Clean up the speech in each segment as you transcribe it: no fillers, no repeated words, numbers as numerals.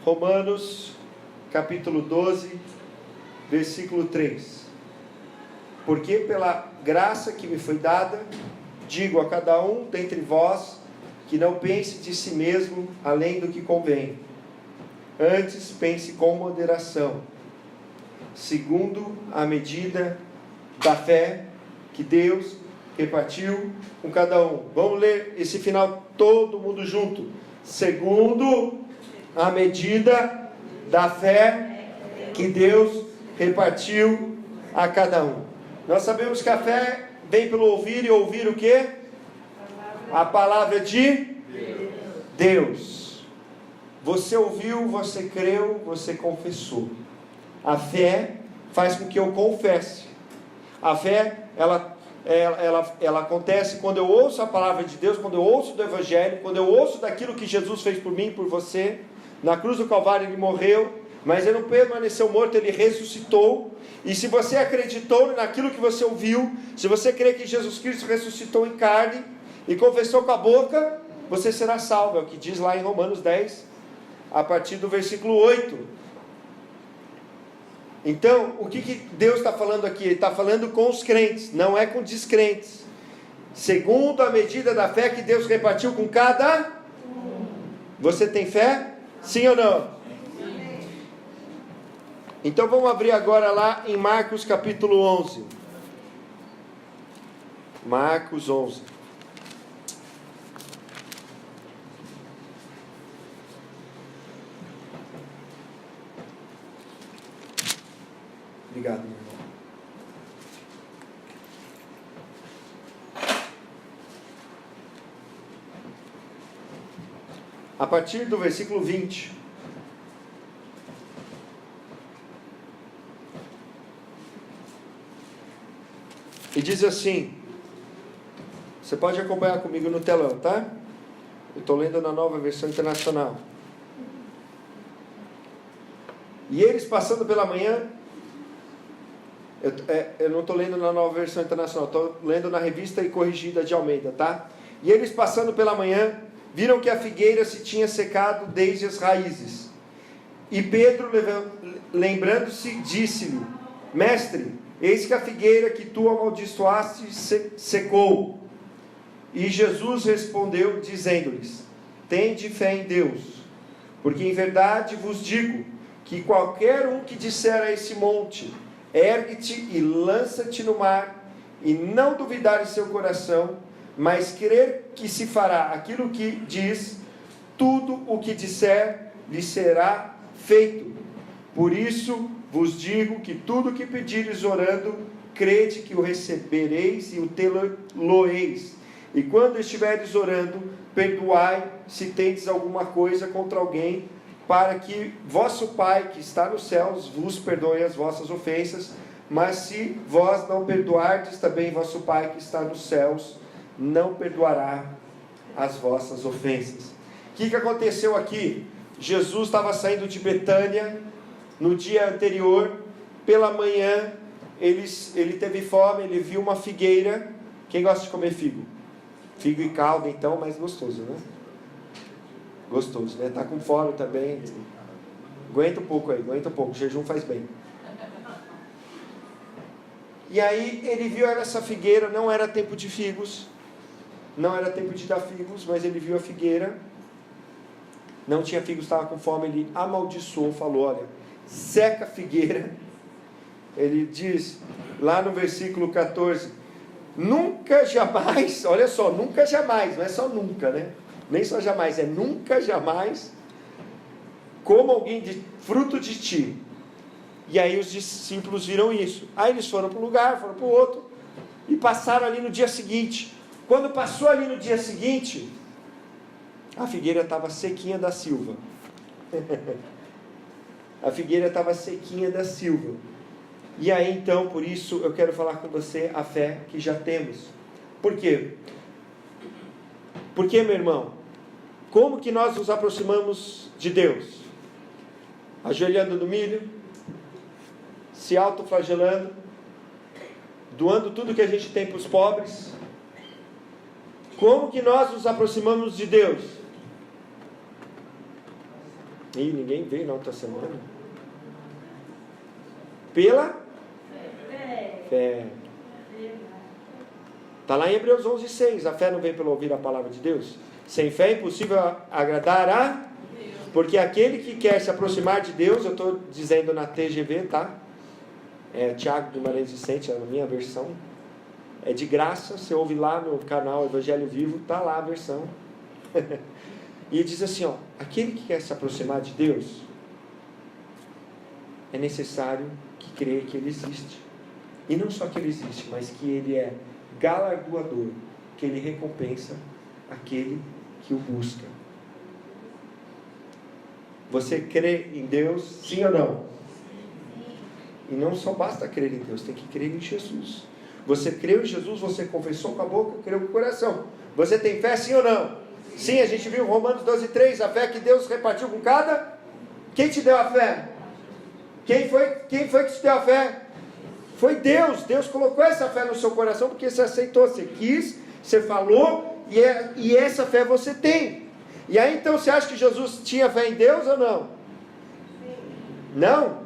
Romanos, capítulo 12, versículo 3. Porque pela graça que me foi dada, digo a cada um dentre vós, que não pense de si mesmo além do que convém. Antes pense com moderação, segundo a medida da fé que Deus repartiu com cada um. Vamos ler esse final todo mundo junto. Segundo a medida da fé que Deus repartiu a cada um. Nós sabemos que a fé vem pelo ouvir, e ouvir o quê? A palavra de Deus. Você ouviu, você creu, você confessou. A fé faz com que eu confesse. A fé, ela acontece quando eu ouço a palavra de Deus, quando eu ouço do Evangelho, quando eu ouço daquilo que Jesus fez por mim e por você. Na cruz do Calvário ele morreu, mas ele não permaneceu morto, ele ressuscitou. E se você acreditou naquilo que você ouviu, se você crê que Jesus Cristo ressuscitou em carne e confessou com a boca, você será salvo. É o que diz lá em Romanos 10, a partir do versículo 8. Então, o que Deus está falando aqui? Ele está falando com os crentes, não é com descrentes. Segundo a medida da fé que Deus repartiu com cada... Você tem fé? Sim ou não? Então vamos abrir agora lá em Marcos capítulo 11. Marcos 11. Obrigado, meu irmão. A partir do versículo 20. E diz assim, você pode acompanhar comigo no telão, tá? Eu estou lendo na Nova Versão Internacional. E eles passando pela manhã, eu não estou lendo na Nova Versão Internacional, estou lendo na Revista e Corrigida de Almeida, tá? E eles passando pela manhã, viram que a figueira se tinha secado desde as raízes. E Pedro, lembrando-se, disse-lhe, Mestre, eis que a figueira que tu amaldiçoaste secou. E Jesus respondeu, dizendo-lhes, tende fé em Deus, porque em verdade vos digo, que qualquer um que disser a esse monte, ergue-te e lança-te no mar, e não duvidar em seu coração, mas crer que se fará aquilo que diz, tudo o que disser lhe será feito. Por isso vos digo que tudo o que pedires orando, crede que o recebereis e o tê-lo-eis. E quando estiveres orando, perdoai se tendes alguma coisa contra alguém, para que vosso Pai que está nos céus vos perdoe as vossas ofensas. Mas se vós não perdoardes, também vosso Pai que está nos céus não perdoará as vossas ofensas. O que aconteceu aqui? Jesus estava saindo de Betânia no dia anterior, pela manhã, ele teve fome, ele viu uma figueira. Quem gosta de comer figo? Figo e caldo, então, mais gostoso, né? Gostoso, né? Está com fome também. Aguenta um pouco aí, aguenta um pouco, o jejum faz bem. E aí ele viu essa figueira, não era tempo de figos, não era tempo de dar figos, mas ele viu a figueira, não tinha figos, estava com fome, ele amaldiçoou, falou, olha, seca a figueira. Ele diz, lá no versículo 14, nunca jamais, olha só, nunca jamais, não é só nunca, né? Nem só jamais, é nunca jamais, como alguém de fruto de ti. E aí os discípulos viram isso. Aí eles foram para um lugar, foram para o outro, e passaram ali no dia seguinte. Quando passou ali no dia seguinte, a figueira estava sequinha da silva. A figueira estava sequinha da silva. E aí então, por isso, eu quero falar com você a fé que já temos. Por quê? Porque, meu irmão, como que nós nos aproximamos de Deus? Ajoelhando no milho, se autoflagelando, doando tudo que a gente tem para os pobres. Como que nós nos aproximamos de Deus? Ih, ninguém veio na outra semana. Pela fé. Está lá em Hebreus 11:6. A fé não vem pelo ouvir a palavra de Deus. Sem fé é impossível agradar a... Porque aquele que quer se aproximar de Deus, eu estou dizendo na TGV, tá? É Tiago Guimarães Vicente, é na minha versão. É de graça, você ouve lá no canal Evangelho Vivo, está lá a versão. E diz assim, ó, aquele que quer se aproximar de Deus, é necessário que creia que Ele existe. E não só que Ele existe, mas que Ele é galardoador, que Ele recompensa aquele que o busca. Você crê em Deus, sim ou não? E não só basta crer em Deus, tem que crer em Jesus. Você creu em Jesus, você confessou com a boca, creu com o coração. Você tem fé, sim ou não? Sim, a gente viu Romanos 12:3, a fé que Deus repartiu com cada... Quem te deu a fé? Quem foi que te deu a fé? Foi Deus. Deus colocou essa fé no seu coração porque você aceitou, você quis, você falou, e essa fé você tem. E aí então você acha que Jesus tinha fé em Deus ou não? Não?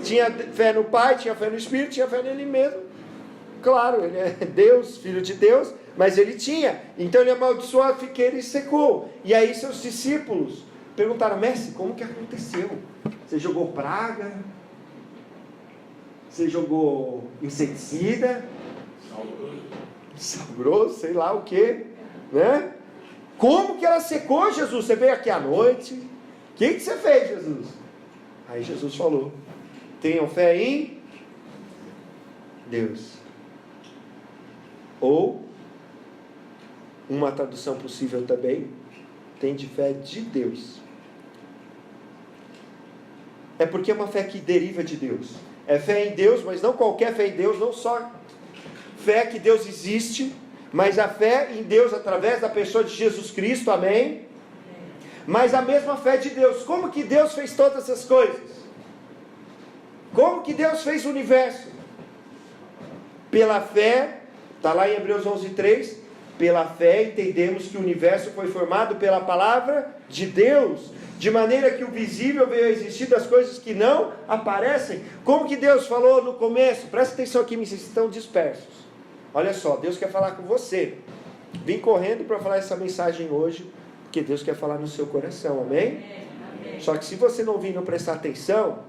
Tinha fé no Pai, tinha fé no Espírito, tinha fé nele mesmo. Claro, ele é Deus, Filho de Deus, mas ele tinha. Então ele amaldiçoou a figueira e secou. E aí seus discípulos perguntaram, mestre, como que aconteceu? Você jogou praga? Você jogou inseticida? Sal grosso, sei lá o que, né? Como que ela secou, Jesus? Você veio aqui à noite? O que você fez, Jesus? Aí Jesus falou, tenham fé em Deus. Ou, uma tradução possível também, tem de fé de Deus. É porque é uma fé que deriva de Deus. É fé em Deus, mas não qualquer fé em Deus, não só fé que Deus existe, mas a fé em Deus através da pessoa de Jesus Cristo, amém? Mas a mesma fé de Deus. Como que Deus fez todas essas coisas? Como que Deus fez o universo? Pela fé, está lá em Hebreus 11:3, pela fé entendemos que o universo foi formado pela palavra de Deus, de maneira que o visível veio a existir das coisas que não aparecem. Como que Deus falou no começo? Presta atenção aqui, vocês estão dispersos. Olha só, Deus quer falar com você. Vim correndo para falar essa mensagem hoje, porque Deus quer falar no seu coração, amém? Amém. Só que se você não vir e não prestar atenção,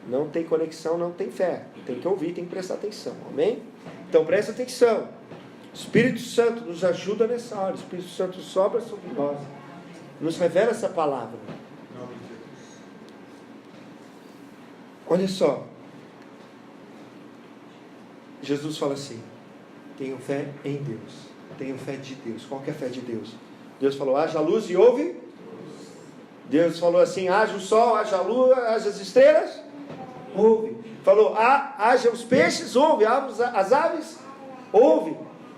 não tem conexão, não tem fé. Tem que ouvir, tem que prestar atenção, amém? Então presta atenção. O Espírito Santo nos ajuda nessa hora. O Espírito Santo sobra sobre nós, nos revela essa palavra. Olha só, Jesus fala assim, tenham fé em Deus, tenham fé de Deus. Qual que é a fé de Deus? Deus falou, haja luz e houve. Deus falou assim, haja o sol, haja a lua, haja as estrelas, houve. Falou, haja os peixes, houve. As aves, houve.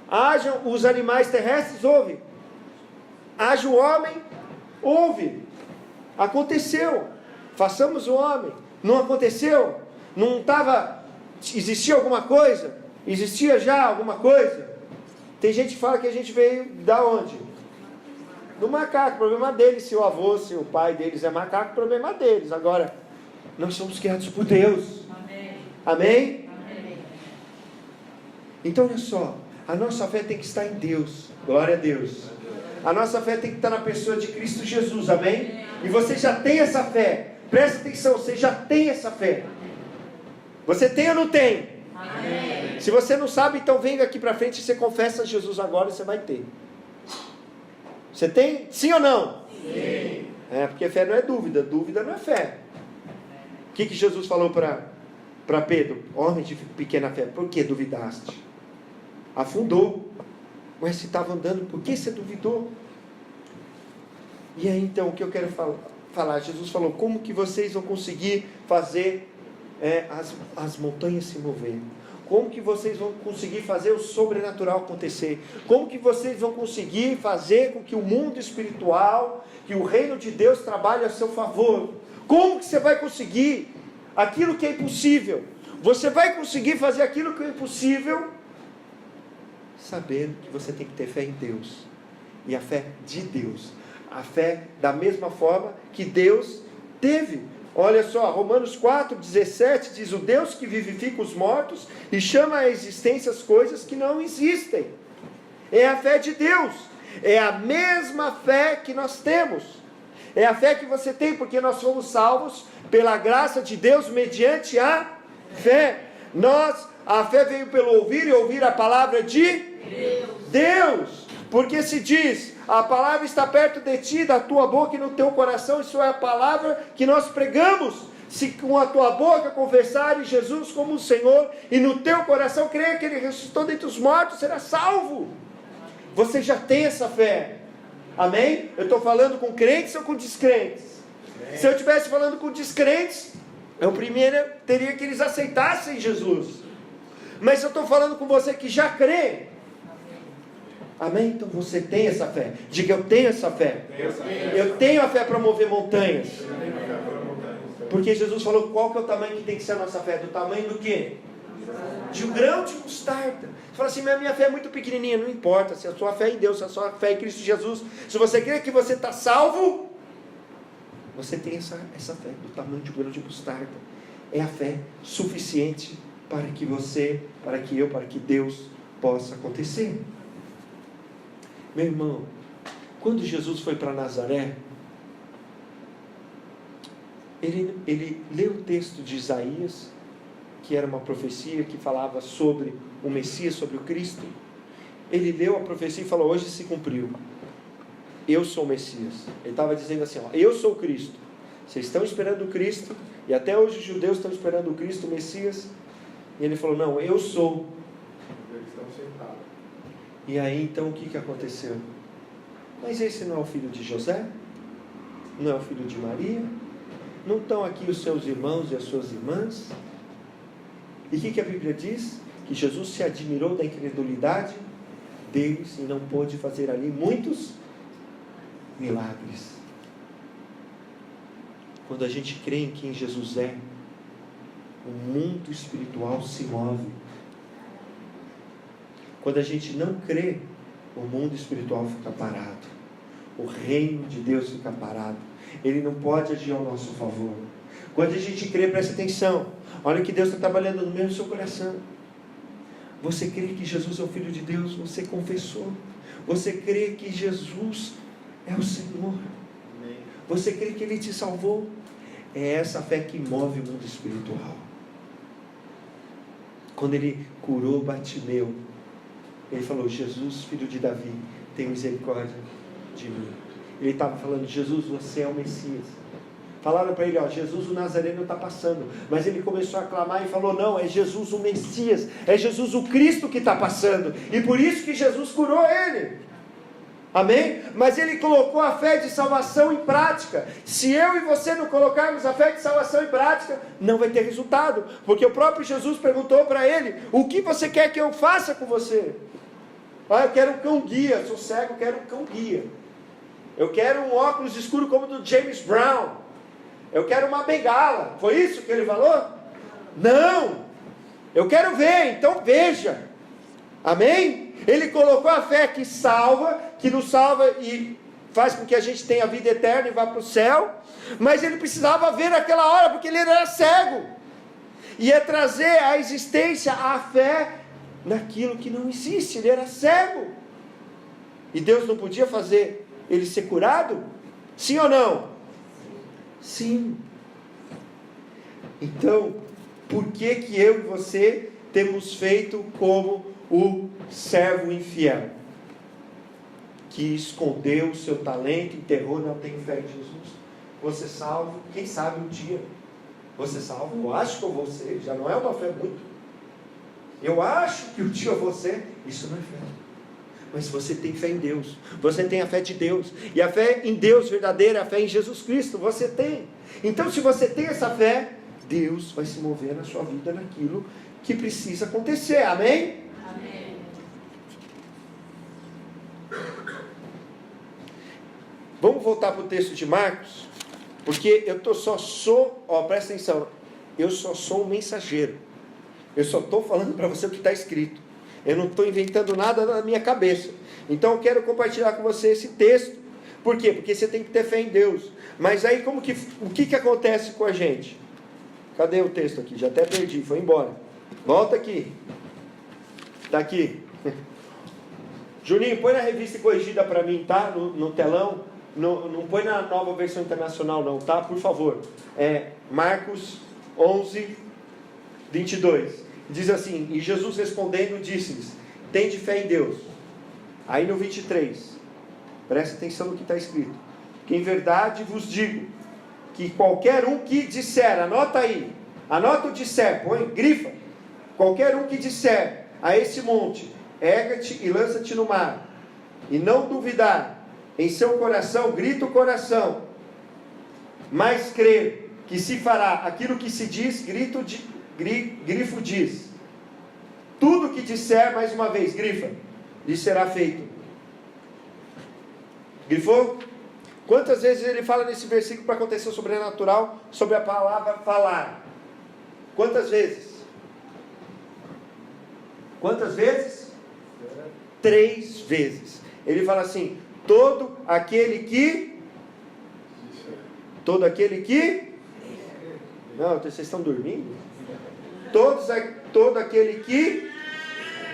Hajam os animais terrestres, houve. Haja o homem, houve. Aconteceu. Façamos o homem. Não aconteceu? Não estava... Existia alguma coisa? Existia já alguma coisa? Tem gente que fala que a gente veio da onde? Do macaco, problema deles. Se o avô, se o pai deles é macaco, problema deles. Agora, nós somos criados por Deus. Amém? Amém? Amém. Então olha só, a nossa fé tem que estar em Deus. Glória a Deus. A nossa fé tem que estar na pessoa de Cristo Jesus. Amém? E você já tem essa fé. Presta atenção, você já tem essa fé. Você tem ou não tem? Amém. Se você não sabe, então vem aqui para frente e você confessa Jesus agora e você vai ter. Você tem? Sim ou não? Sim. Porque fé não é dúvida, dúvida não é fé. O que Jesus falou para Pedro? Homem de pequena fé, por que duvidaste? Afundou. Mas se estava andando, por que você duvidou? E aí então, o que eu quero falar? Jesus falou, como que vocês vão conseguir fazer as montanhas se mover? Como que vocês vão conseguir fazer o sobrenatural acontecer? Como que vocês vão conseguir fazer com que o mundo espiritual, que o reino de Deus trabalhe a seu favor? Como que você vai conseguir aquilo que é impossível? Você vai conseguir fazer aquilo que é impossível, sabendo que você tem que ter fé em Deus. E a fé de Deus. a fé da mesma forma que Deus teve. Olha só, Romanos 4,17 diz: o Deus que vivifica os mortos e chama à existência as coisas que não existem. É a fé de Deus, é a mesma fé que nós temos, é a fé que você tem, porque nós fomos salvos pela graça de Deus mediante a fé. A fé veio pelo ouvir e ouvir a palavra de Deus. Porque se diz, a palavra está perto de ti, da tua boca e no teu coração, isso é a palavra que nós pregamos. Se com a tua boca confessares Jesus como o Senhor, e no teu coração crer que Ele ressuscitou dentre os mortos, será salvo. Você já tem essa fé. Amém? Eu estou falando com crentes ou com descrentes? Amém. Se eu estivesse falando com descrentes, eu primeiro teria que eles aceitassem Jesus. Mas eu estou falando com você que já crê. Amém? Então você tem essa fé. Diga: eu tenho essa fé. Eu tenho a fé para mover montanhas. Porque Jesus falou qual que é o tamanho que tem que ser a nossa fé. Do tamanho do quê? De um grão de mostarda. Você fala assim: minha fé é muito pequenininha. Não importa, se a sua fé é em Deus, se a sua fé é em Cristo Jesus, se você crê que você está salvo, você tem essa fé do tamanho de um grão de mostarda. É a fé suficiente para que você, para que eu, para que Deus possa acontecer. Meu irmão, quando Jesus foi para Nazaré, ele leu o texto de Isaías, que era uma profecia que falava sobre o Messias, sobre o Cristo. Ele leu a profecia e falou: hoje se cumpriu, eu sou o Messias. Ele estava dizendo assim: eu sou o Cristo. Vocês estão esperando o Cristo, e até hoje os judeus estão esperando o Cristo, o Messias. E ele falou: não, eu sou. Eles estão sentados. E aí então o que aconteceu? Mas esse não é o filho de José? Não é o filho de Maria? Não estão aqui os seus irmãos e as suas irmãs? E o que a Bíblia diz? Que Jesus se admirou da incredulidade deles e não pôde fazer ali muitos milagres. Quando a gente crê em quem Jesus é, o mundo espiritual se move. Quando a gente não crê, o mundo espiritual fica parado. O reino de Deus fica parado. Ele não pode agir ao nosso favor. Quando a gente crê, presta atenção. Olha o que Deus está trabalhando no meio do seu coração. Você crê que Jesus é o Filho de Deus? Você confessou. Você crê que Jesus é o Senhor. Você crê que Ele te salvou. É essa fé que move o mundo espiritual. Quando Ele curou Bartimeu, Ele falou: Jesus, filho de Davi, tem misericórdia de mim. Ele estava falando: Jesus, você é o Messias. Falaram para ele: Jesus o Nazareno está passando. Mas ele começou a clamar e falou: não, é Jesus o Messias, é Jesus o Cristo que está passando. E por isso que Jesus curou ele. Amém? Mas ele colocou a fé de salvação em prática. Se eu e você não colocarmos a fé de salvação em prática, não vai ter resultado. Porque o próprio Jesus perguntou para ele: o que você quer que eu faça com você? Eu quero um cão guia. Sou cego, quero um cão guia. Eu quero um óculos escuro como o do James Brown. Eu quero uma bengala. Foi isso que ele falou? Não. Eu quero ver, então veja. Amém? Ele colocou a fé que salva, que nos salva e faz com que a gente tenha vida eterna e vá para o céu. Mas ele precisava ver naquela hora, porque ele era cego. E é trazer à existência a fé naquilo que não existe. Ele era cego. E Deus não podia fazer ele ser curado? Sim ou não? Sim. Então, por que eu e você temos feito como o servo infiel? Que escondeu o seu talento, enterrou, não tem fé em Jesus. Você salvo, quem sabe um dia. Você salvo, eu acho que eu vou ser, já não é uma fé muito. Eu acho que um dia eu vou ser, isso não é fé. Mas você tem fé em Deus, você tem a fé de Deus, e a fé em Deus verdadeira é a fé em Jesus Cristo, você tem. Então se você tem essa fé, Deus vai se mover na sua vida naquilo que precisa acontecer, amém? Amém. Vamos voltar para o texto de Marcos, porque presta atenção, eu só sou um mensageiro, eu só estou falando para você o que está escrito. Eu não estou inventando nada na minha cabeça. Então eu quero compartilhar com você esse texto, Por quê? Porque você tem que ter fé em Deus. Mas aí o que acontece com a gente? Cadê o texto aqui? Já até perdi, foi embora. Volta aqui. Está aqui. Juninho, põe na revista corrigida para mim, tá? No telão. Não põe na Nova Versão Internacional não, tá? Por favor. Marcos 11, 22. Diz assim: e Jesus respondendo disse-lhes: tende fé em Deus. Aí no 23, presta atenção no que está escrito: que em verdade vos digo, que qualquer um que disser, anota aí, anota o disser, põe, grifa, qualquer um que disser a esse monte, erga-te e lança-te no mar, e não duvidar em seu coração, grita o coração, mas crer que se fará aquilo que se diz, grifo diz, tudo que disser, mais uma vez, grifa, lhe será feito. Grifou? Quantas vezes ele fala nesse versículo para acontecer o sobrenatural sobre a palavra falar? Quantas vezes? Quantas vezes? 3 vezes. Ele fala assim: todo aquele que... Não, vocês estão dormindo? Todo aquele que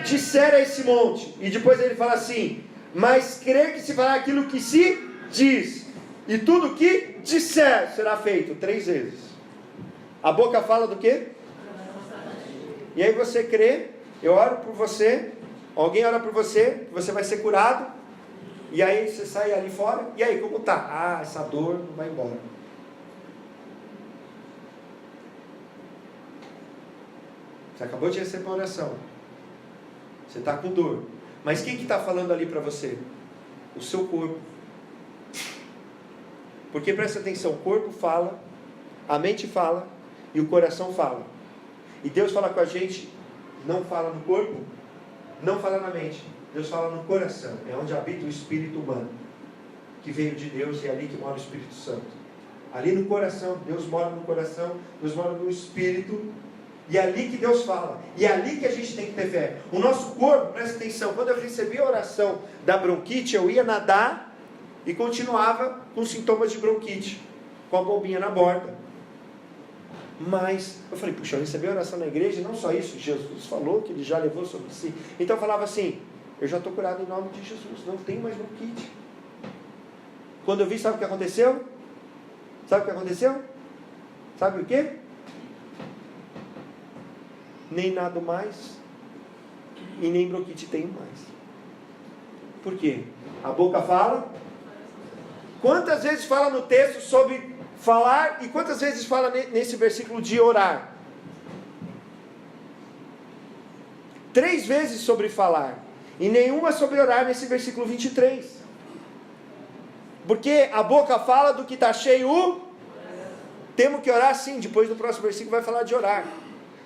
disser a esse monte. E depois ele fala assim: mas crer que se fará aquilo que se diz, e tudo que disser será feito. 3 vezes. A boca fala do quê? E aí você crê, eu oro por você, alguém ora por você, você vai ser curado, e aí você sai ali fora, e aí, como tá? Essa dor não vai embora. Você acabou de receber uma oração, você está com dor, mas quem que está falando ali para você? O seu corpo. Porque presta atenção, o corpo fala, a mente fala e o coração fala. E Deus fala com a gente, não fala no corpo, não fala na mente. Deus fala no coração, é onde habita o espírito humano, que veio de Deus, e é ali que mora o Espírito Santo. Ali no coração, Deus mora no coração, Deus mora no espírito, e é ali que Deus fala, e é ali que a gente tem que ter fé. O nosso corpo, presta atenção, quando eu recebi a oração da bronquite, eu ia nadar e continuava com sintomas de bronquite, com a bombinha na borda. Mas eu falei: puxa, eu recebi a oração na igreja, e não só isso, Jesus falou que Ele já levou sobre si. Então eu falava assim: eu já estou curado em nome de Jesus, não tenho mais bronquite. Quando eu vi, sabe o que aconteceu? Sabe o que aconteceu? Sabe o quê? Nem nado mais, e nem bronquite tenho mais. Por quê? A boca fala. Quantas vezes fala no texto sobre falar, e quantas vezes fala nesse versículo de orar? 3 vezes sobre falar, e nenhuma sobre orar nesse versículo 23. Porque a boca fala do que está cheio. Temos que orar sim, depois no próximo versículo vai falar de orar.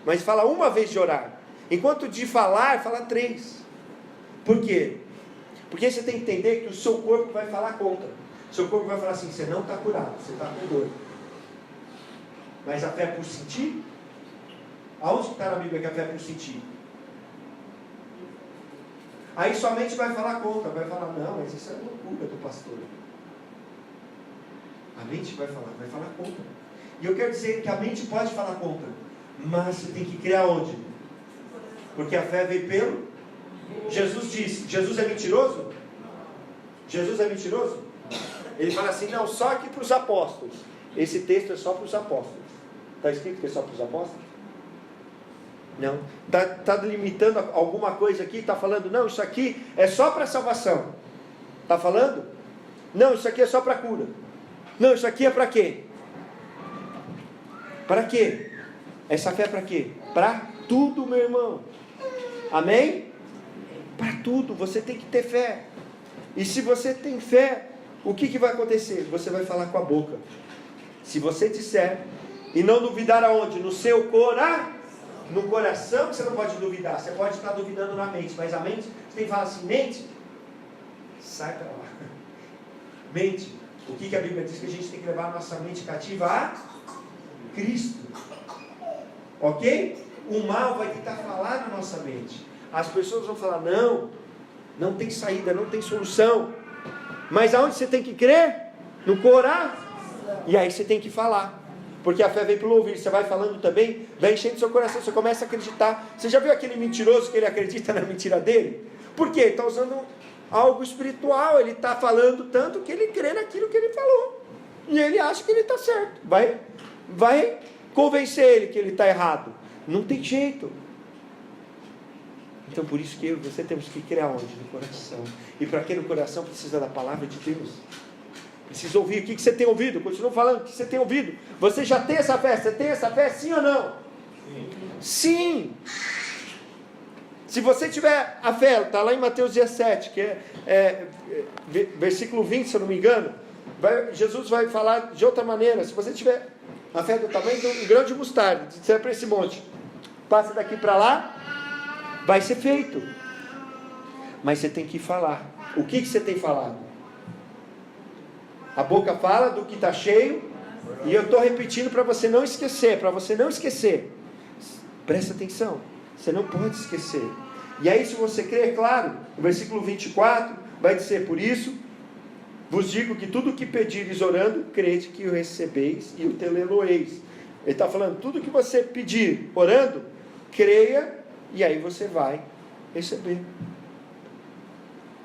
Mas fala uma vez de orar, enquanto de falar, fala 3. Por quê? Porque você tem que entender que o seu corpo vai falar contra. O seu corpo vai falar assim: você não está curado, você está com dor. Mas a fé é por sentir? Aonde está na Bíblia que a fé é por sentir? Aí sua mente vai falar contra, vai falar: não, mas isso é loucura do pastor. A mente vai falar contra. E eu quero dizer que a mente pode falar contra, mas você tem que crer aonde? Porque a fé veio pelo... Jesus disse: Jesus é mentiroso? Jesus é mentiroso? Ele fala assim: não, só aqui para os apóstolos. Esse texto é só para os apóstolos. Está escrito que é só para os apóstolos? Não. Está limitando alguma coisa aqui? Está falando: não, isso aqui é só para salvação. Está falando? Não, isso aqui é só para cura. Não, isso aqui é para quê? Para quê? Essa fé é para quê? Para tudo, meu irmão. Amém? Para tudo, você tem que ter fé. E se você tem fé, o que vai acontecer? Você vai falar com a boca. Se você disser, e não duvidar aonde? No seu coração. No coração que você não pode duvidar. Você pode estar duvidando na mente, mas a mente, você tem que falar assim: mente, sai para lá. Mente, o que a Bíblia diz? Que a gente tem que levar a nossa mente cativa a Cristo. Ok? O mal vai tentar falar na nossa mente. As pessoas vão falar: não tem saída, não tem solução. Mas aonde você tem que crer? No coração. E aí você tem que falar. Porque a fé vem pelo ouvir. Você vai falando também, vai enchendo seu coração, você começa a acreditar. Você já viu aquele mentiroso que ele acredita na mentira dele? Por quê? Ele está usando algo espiritual, ele está falando tanto que ele crê naquilo que ele falou. E ele acha que ele está certo. Vai convencer ele que ele está errado. Não tem jeito. Então por isso que eu e você temos que crer aonde? No coração. E para que no coração precisa da palavra de Deus. Precisa ouvir. O que você tem ouvido? Continua falando o que você tem ouvido. Você já tem essa fé? Você tem essa fé? Sim ou não? Sim. Se você tiver a fé, está lá em Mateus 17, que é versículo 20, se eu não me engano. Jesus vai falar de outra maneira. Se você tiver a fé do tamanho de um grão de mostarda, disser para esse monte, passa daqui para lá, vai ser feito. Mas você tem que falar. O que você tem falado? A boca fala do que está cheio. E eu estou repetindo para você não esquecer. Para você não esquecer. Presta atenção. Você não pode esquecer. E aí se você crê, é claro, no versículo 24, vai dizer: por isso vos digo que tudo o que pedires orando, crede que o recebeis e o tê-lo-eis. Ele está falando, tudo que você pedir orando, creia, e aí você vai receber.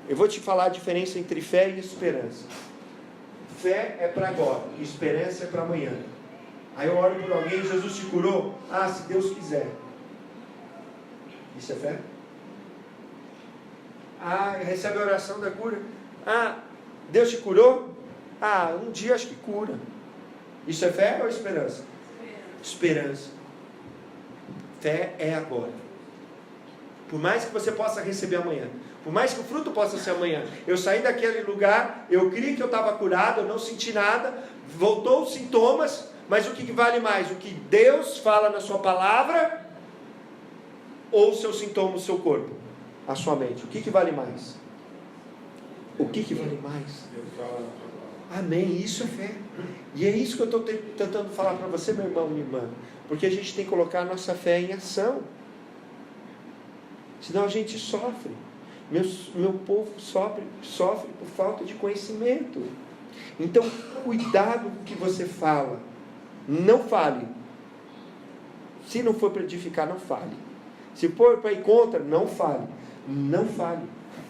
Eu vou te falar a diferença entre fé e esperança. Fé é para agora, e esperança é para amanhã. Aí eu oro por alguém, Jesus te curou? Ah, se Deus quiser. Isso é fé? Ah, recebe a oração da cura? Ah, Deus te curou? Ah, um dia acho que cura. Isso é fé ou esperança? Esperança. Fé é agora. Por mais que você possa receber amanhã, por mais que o fruto possa ser amanhã, eu saí daquele lugar, eu criei que eu estava curado, eu não senti nada, voltou os sintomas, mas o que vale mais? O que Deus fala na sua palavra ou o seu sintoma, o seu corpo, a sua mente? O que vale mais? O que vale mais? Amém, isso é fé. E é isso que eu estou tentando falar para você, meu irmão, minha irmã, porque a gente tem que colocar a nossa fé em ação, senão a gente sofre. Meu povo sofre por falta de conhecimento. Então cuidado com o que você fala. Não fale. Se não for para edificar, não fale. Se for para ir contra, não fale. Não fale.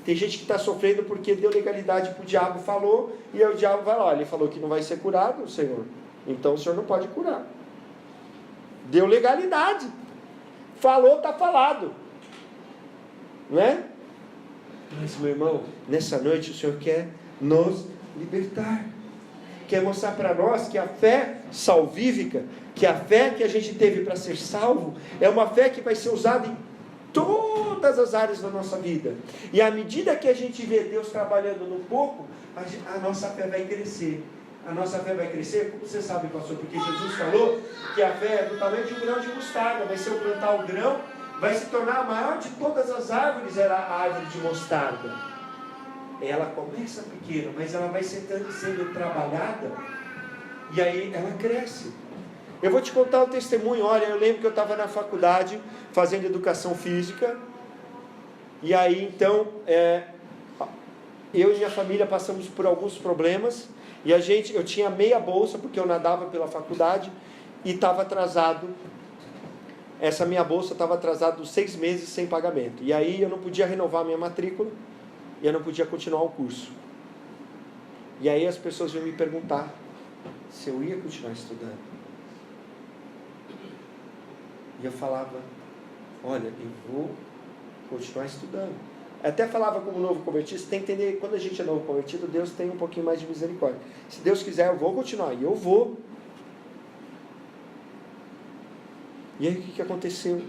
Tem gente que está sofrendo porque deu legalidade para o diabo, falou, e aí o diabo vai lá, ele falou que não vai ser curado, Senhor, então o Senhor não pode curar. Deu legalidade. Falou, está falado. Não é? Mas, meu irmão, nessa noite o Senhor quer nos libertar. Quer mostrar para nós que a fé salvífica, que a fé que a gente teve para ser salvo, é uma fé que vai ser usada em todas as áreas da nossa vida. E à medida que a gente vê Deus trabalhando no pouco, a nossa fé vai crescer. A nossa fé vai crescer, como você sabe, pastor, porque Jesus falou que a fé é do tamanho de um grão de mostarda, mas se eu plantar o grão, vai se tornar a maior de todas as árvores, era a árvore de mostarda. Ela começa pequena, mas ela vai sendo trabalhada, e aí ela cresce. Eu vou te contar o testemunho. Olha, eu lembro que eu estava na faculdade, fazendo educação física, e aí então, eu e minha família passamos por alguns problemas, e eu tinha meia bolsa, porque eu nadava pela faculdade, e estava atrasado. Essa minha bolsa estava atrasada 6 meses sem pagamento. E aí eu não podia renovar minha matrícula. E eu não podia continuar o curso. E aí as pessoas vinham me perguntar se eu ia continuar estudando. E eu falava, olha, eu vou continuar estudando. Até falava como novo convertido, você tem que entender, quando a gente é novo convertido, Deus tem um pouquinho mais de misericórdia. Se Deus quiser, eu vou continuar. E eu vou. E aí o que aconteceu?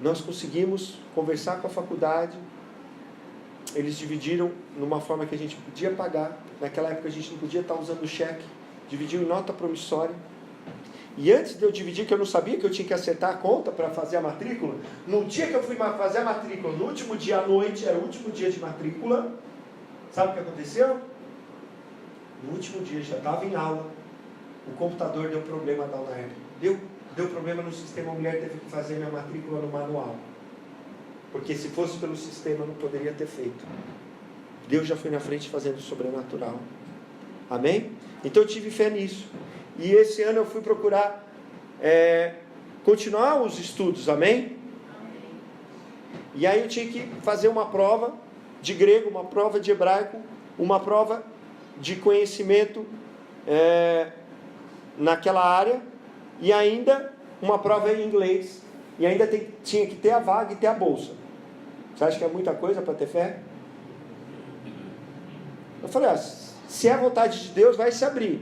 Nós conseguimos conversar com a faculdade, eles dividiram numa forma que a gente podia pagar, naquela época a gente não podia estar usando cheque, dividiu em nota promissória, e antes de eu dividir, que eu não sabia que eu tinha que acertar a conta para fazer a matrícula, no dia que eu fui fazer a matrícula, no último dia à noite, era o último dia de matrícula, sabe o que aconteceu? No último dia, já estava em aula, o computador deu problema da UNAERP, deu problema no sistema, a mulher teve que fazer minha matrícula no manual. Porque se fosse pelo sistema, não poderia ter feito. Deus já foi na frente fazendo o sobrenatural. Amém? Então eu tive fé nisso. E esse ano eu fui procurar continuar os estudos. Amém? E aí eu tinha que fazer uma prova de grego, uma prova de hebraico, uma prova de conhecimento naquela área, e ainda uma prova em inglês, e ainda tinha que ter a vaga e ter a bolsa. Você acha que é muita coisa para ter fé? Eu falei, se é a vontade de Deus, vai se abrir.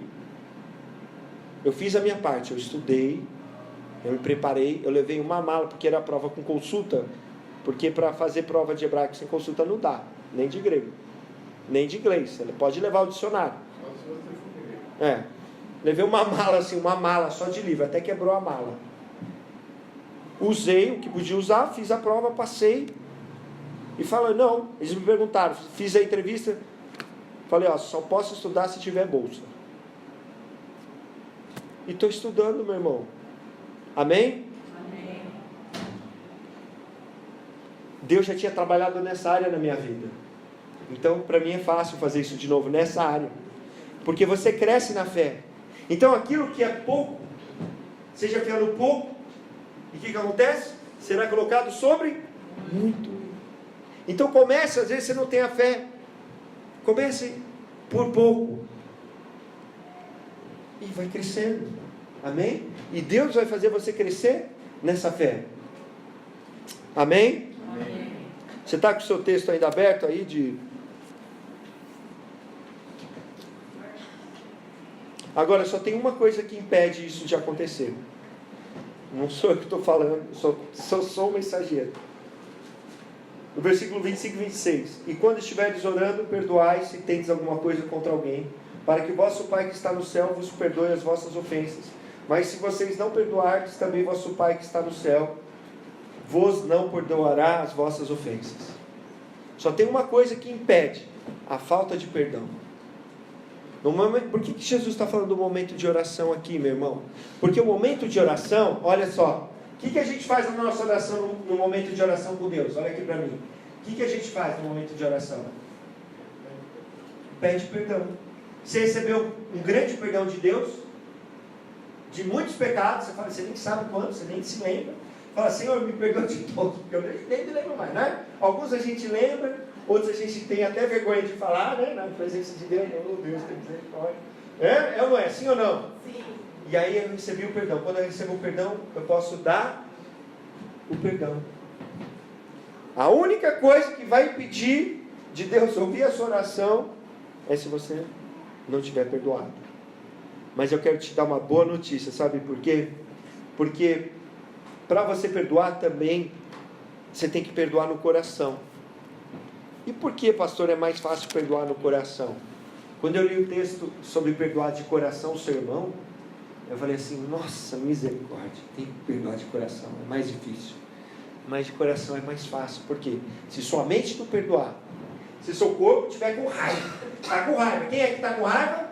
Eu fiz a minha parte, eu estudei, eu me preparei, eu levei uma mala, porque era prova com consulta, porque para fazer prova de hebraico sem consulta não dá, nem de grego, nem de inglês. Você pode levar o dicionário. Levei uma mala assim, uma mala só de livro, até quebrou a mala. Usei o que podia usar, fiz a prova, passei. E falei, não, eles me perguntaram, fiz a entrevista, falei, só posso estudar se tiver bolsa. E estou estudando, meu irmão. Amém? Amém. Deus já tinha trabalhado nessa área na minha vida. Então, para mim é fácil fazer isso de novo nessa área. Porque você cresce na fé. Então, aquilo que é pouco, seja fiando pouco, e o que acontece? Será colocado sobre muito. Então, comece, às vezes você não tem a fé. Comece por pouco. E vai crescendo. Amém? E Deus vai fazer você crescer nessa fé. Amém? Amém. Você está com o seu texto ainda aberto aí de... Agora, só tem uma coisa que impede isso de acontecer. Não sou eu que estou falando, sou o mensageiro. No versículo 25 e 26. E quando estiveres orando, perdoai se tendes alguma coisa contra alguém, para que o vosso Pai que está no céu vos perdoe as vossas ofensas. Mas se vocês não perdoardes, também vosso Pai que está no céu vos não perdoará as vossas ofensas. Só tem uma coisa que impede: a falta de perdão. Por que Jesus está falando do momento de oração aqui, meu irmão? Porque o momento de oração, olha só, o que a gente faz na nossa oração, no momento de oração com Deus? Olha aqui para mim. O que a gente faz no momento de oração? Pede perdão. Você recebeu um grande perdão de Deus, de muitos pecados, você nem sabe quanto, você nem se lembra. Fala, Senhor, me perdoa de todos, porque eu nem me lembro mais, né? Alguns a gente lembra, outros a gente tem até vergonha de falar, né? Na presença de Deus, oh Deus, tem misericórdia. É ou não é? Sim ou não? Sim. E aí eu recebi o perdão. Quando eu recebo o perdão, eu posso dar o perdão. A única coisa que vai impedir de Deus ouvir a sua oração é se você não tiver perdoado. Mas eu quero te dar uma boa notícia, sabe por quê? Porque para você perdoar também, você tem que perdoar no coração. E por que, pastor, é mais fácil perdoar no coração? Quando eu li o texto sobre perdoar de coração o seu irmão, eu falei assim, nossa, misericórdia, tem que perdoar de coração, é mais difícil. Mas de coração é mais fácil, por quê? Se sua mente não perdoar, se seu corpo estiver com raiva, está com raiva, quem é que está com raiva?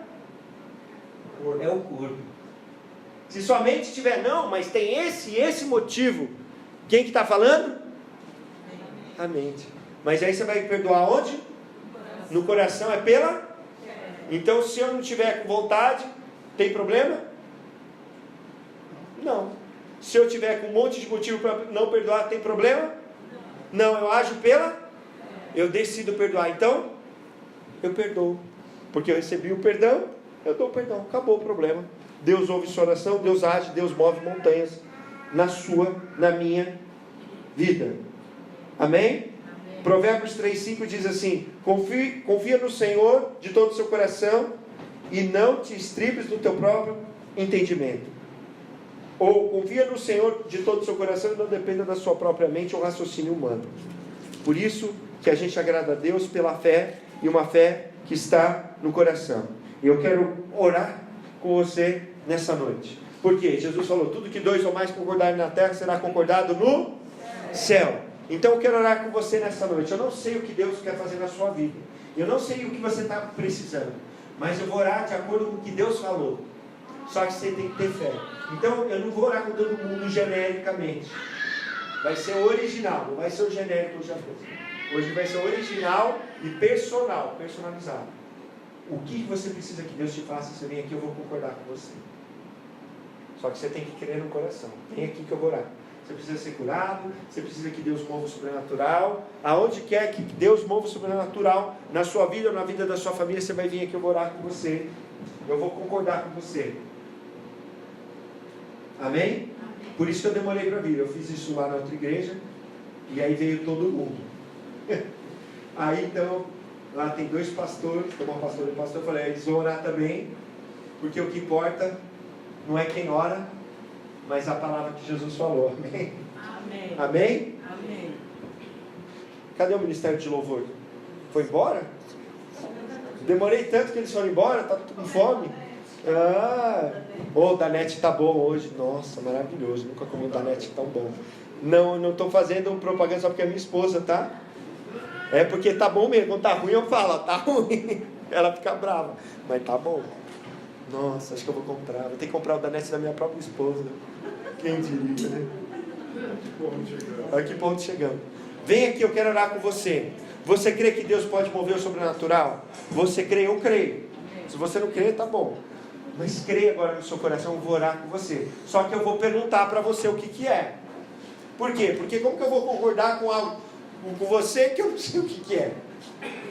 É o corpo. Se sua mente estiver, não, mas tem esse motivo, quem que está falando? A mente. Mas aí você vai perdoar onde? No coração, é pela? Então, se eu não tiver com vontade, tem problema? Não. Se eu tiver com um monte de motivo para não perdoar, tem problema? Não, eu ajo pela? Eu decido perdoar, então eu perdoo. Porque eu recebi o perdão, eu dou o perdão, acabou o problema. Deus ouve sua oração, Deus age, Deus move montanhas na minha vida. Amém? Provérbios 3,5 diz assim: confia no Senhor de todo o seu coração e não te estribes no teu próprio entendimento. Ou confia no Senhor de todo o seu coração e não dependa da sua própria mente ou raciocínio humano. Por isso que a gente agrada a Deus pela fé, e uma fé que está no coração. E eu quero orar com você nessa noite. Porque Jesus falou, tudo que dois ou mais concordarem na terra será concordado no céu. Então eu quero orar com você nessa noite. Eu não sei o que Deus quer fazer na sua vida. Eu não sei o que você está precisando. Mas eu vou orar de acordo com o que Deus falou. Só que você tem que ter fé. Então eu não vou orar com todo mundo genericamente. Vai ser o original, não vai ser o genérico que eu já fiz. Hoje vai ser original e personal, personalizado. O que você precisa que Deus te faça? Você vem aqui, eu vou concordar com você. Só que você tem que crer no coração. Vem aqui que eu vou orar. Você precisa ser curado, você precisa que Deus mova o sobrenatural. Aonde quer que Deus mova o sobrenatural, na sua vida ou na vida da sua família, você vai vir aqui, eu vou orar com você. Eu vou concordar com você. Amém? Por isso que eu demorei para vir. Eu fiz isso lá na outra igreja. E aí veio todo mundo. Aí então, lá tem 2 pastores, tem uma pastora e um pastor. Eu falei, eles vão orar também. Porque o que importa não é quem ora, mas a palavra que Jesus falou. Amém? Amém. Amém? Amém. Cadê o ministério de louvor? Foi embora? Demorei tanto que eles foram embora, tá com fome. O Danete tá bom hoje. Nossa, maravilhoso. Nunca comi um Danete tão bom. Não estou fazendo propaganda só porque é minha esposa, tá? É porque tá bom mesmo. Quando tá ruim eu falo, tá ruim. Ela fica brava. Mas tá bom. Nossa, acho que eu vou comprar. Vou ter que comprar o Danete da minha própria esposa. Quem diria, né? Olha que ponto chegamos. Vem aqui, eu quero orar com você. Você crê que Deus pode mover o sobrenatural? Você crê? Eu creio. Se você não crê, tá bom. Mas crê agora no seu coração, eu vou orar com você. Só que eu vou perguntar para você o que é. Por quê? Porque como que eu vou concordar com algo com você que eu não sei o que é?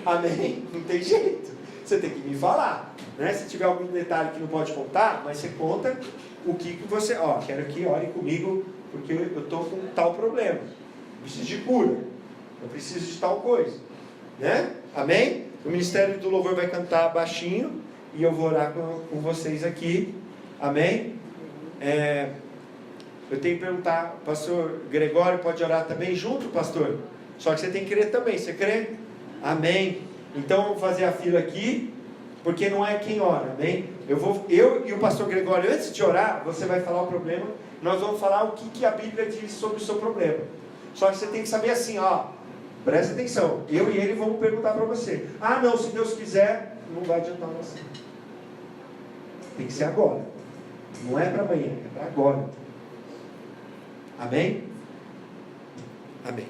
Amém? Não tem jeito. Você tem que me falar. Né? Se tiver algum detalhe que não pode contar, mas você conta o que você... quero que ore comigo, porque eu estou com tal problema. Eu preciso de cura. Eu preciso de tal coisa. Né? Amém? O Ministério do Louvor vai cantar baixinho e eu vou orar com vocês aqui. Amém? Eu tenho que perguntar, pastor Gregório pode orar também junto, pastor? Só que você tem que crer também, você crê? Amém. Então vamos fazer a fila aqui, porque não é quem ora, amém? Eu e o pastor Gregório, antes de orar, você vai falar o problema, nós vamos falar o que a Bíblia diz sobre o seu problema. Só que você tem que saber assim, presta atenção, eu e ele vamos perguntar para você. Não, se Deus quiser, não vai adiantar você. Tem que ser agora. Não é para amanhã, é para agora. Amém? Amém.